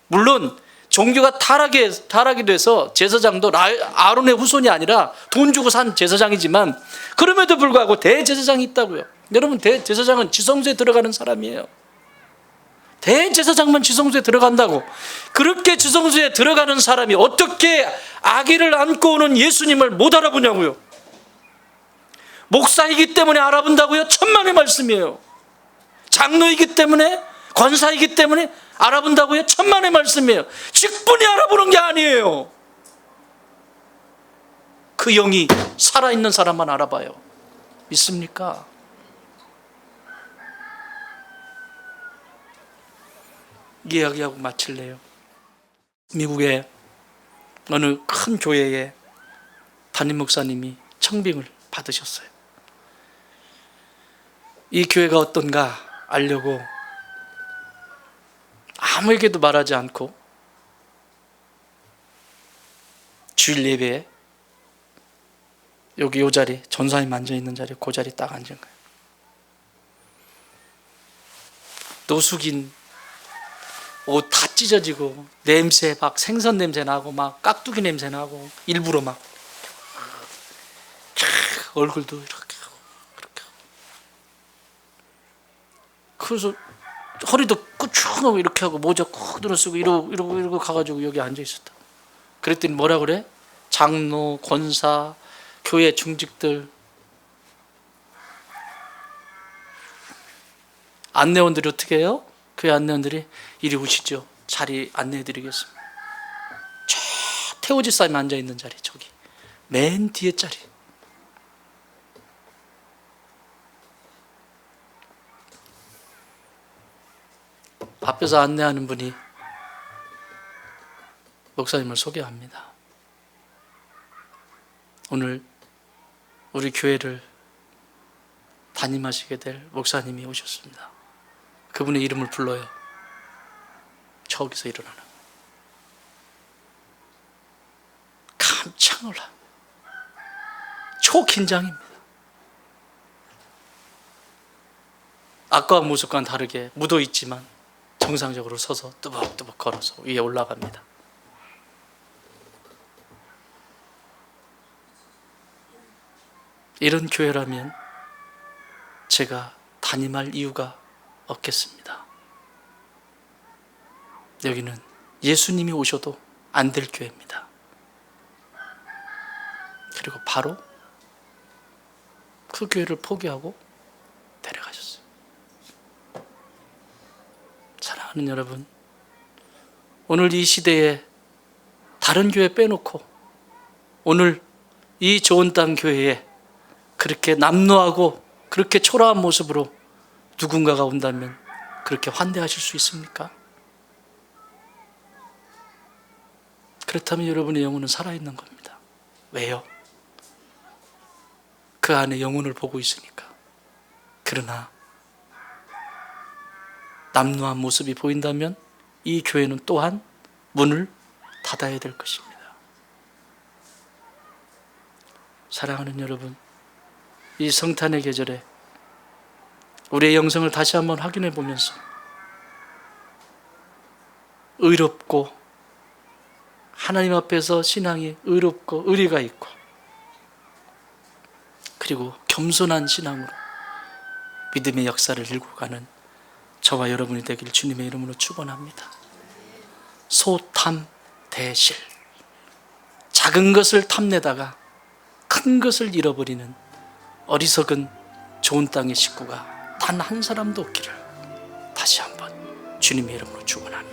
물론 종교가 타락이 돼서 제사장도 아론의 후손이 아니라 돈 주고 산 제사장이지만, 그럼에도 불구하고 대제사장이 있다고요. 여러분, 대제사장은 지성소에 들어가는 사람이에요. 대제사장만 지성소에 들어간다고. 그렇게 지성소에 들어가는 사람이 어떻게 아기를 안고 오는 예수님을 못 알아보냐고요. 목사이기 때문에 알아본다고요? 천만의 말씀이에요. 장로이기 때문에, 권사이기 때문에 알아본다고요? 천만의 말씀이에요. 직분이 알아보는 게 아니에요. 그 영이 살아있는 사람만 알아봐요. 믿습니까? 이야기하고 마칠래요. 미국의 어느 큰 교회에 담임 목사님이 청빙을 받으셨어요. 이 교회가 어떤가 알려고 아무에게도 말하지 않고 주일 예배에 여기 요 자리, 전사님 앉아있는 자리, 그 자리 딱 앉은 거예요. 노숙인 옷 다 찢어지고, 냄새 막 생선 냄새 나고, 막 깍두기 냄새 나고, 일부러 막 얼굴도 이렇게 하고, 그렇게 하고. 그래서 허리도 꾸쭉하고 이렇게 하고, 모자 꾹 들어쓰고 이러고 가가지고 여기 앉아 있었다. 그랬더니 뭐라 그래? 장로, 권사, 교회 중직들, 안내원들이 어떻게 해요? 교회 안내원들이 이리 오시죠. 자리 안내해드리겠습니다. 저 태호지사님 앉아있는 자리, 저기 맨 뒤에 자리. 앞에서 안내하는 분이 목사님을 소개합니다. 오늘 우리 교회를 담임하시게 될 목사님이 오셨습니다. 그분의 이름을 불러요. 저기서 일어나는. 깜짝 놀라. 초긴장입니다. 아까와 모습과는 다르게 묻어있지만 정상적으로 서서 뚜벅뚜벅 걸어서 위에 올라갑니다. 이런 교회라면 제가 담임할 이유가 없겠습니다. 여기는 예수님이 오셔도 안 될 교회입니다. 그리고 바로 그 교회를 포기하고 데려가셨어요. 사랑하는 여러분, 오늘 이 시대에 다른 교회 빼놓고 오늘 이 좋은 땅 교회에 그렇게 남루하고 그렇게 초라한 모습으로 누군가가 온다면 그렇게 환대하실 수 있습니까? 그렇다면 여러분의 영혼은 살아있는 겁니다. 왜요? 그 안에 영혼을 보고 있으니까. 그러나 남루한 모습이 보인다면 이 교회는 또한 문을 닫아야 될 것입니다. 사랑하는 여러분, 이 성탄의 계절에 우리의 영성을 다시 한번 확인해 보면서 의롭고, 하나님 앞에서 신앙이 의롭고 의리가 있고, 그리고 겸손한 신앙으로 믿음의 역사를 일고 가는 저와 여러분이 되길 주님의 이름으로 축원합니다. 소탐대실, 작은 것을 탐내다가 큰 것을 잃어버리는 어리석은 좋은 땅의 식구가 단 한 사람도 없기를 다시 한번 주님의 이름으로 축원합니다.